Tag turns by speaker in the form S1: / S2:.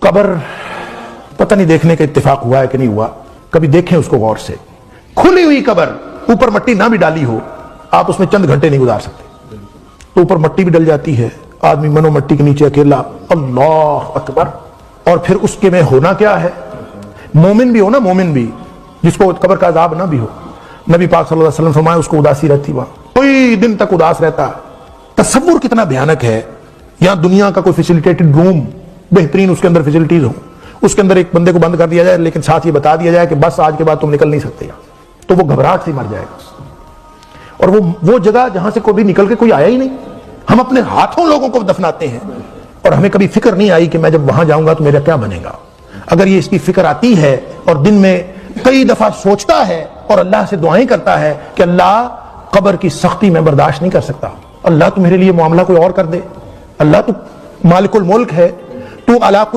S1: कब्र पता नहीं देखने का इत्तेफाक हुआ है कि नहीं हुआ, कभी देखें उसको गौर से। खुली हुई कब्र, ऊपर मट्टी ना भी डाली हो, आप उसमें चंद घंटे नहीं गुजार सकते, तो ऊपर मट्टी भी डल जाती है, आदमी मनो मट्टी के नीचे अकेला, अल्लाह अकबर। और फिर उसके में होना क्या है, मोमिन भी हो ना, मोमिन भी जिसको कब्र का अजाब ना भी हो, नबी पाक सल्लल्लाहु अलैहि वसल्लम फरमाए उसको उदासी रहती, वहां कोई दिन तक उदास रहता है। तसव्वुर कितना भयानक है, यहां दुनिया का कोई फैसिलिटेटेड रूम, बेहतरीन उसके अंदर फैसिलिटीज हो, उसके अंदर एक बंदे को बंद कर दिया जाए, लेकिन साथ ये बता दिया जाए कि बस आज के बाद तुम निकल नहीं सकते यहां, तो वो घबराहट से मर जाएगा। और वो जगह जहां से कोई निकल के कोई आया ही नहीं, हम अपने हाथों लोगों को दफनाते हैं और हमें कभी फिक्र नहीं आई कि मैं जब वहां जाऊंगा तो मेरा क्या बनेगा। अगर ये इसकी फिक्र आती है और दिन में कई दफा सोचता है और अल्लाह से दुआएं करता है कि अल्लाह कब्र की सख्ती में बर्दाश्त नहीं कर सकता, अल्लाह तू मेरे लिए मामला कोई और कर दे, अल्लाह तू मालिकुल मुल्क है, तू अला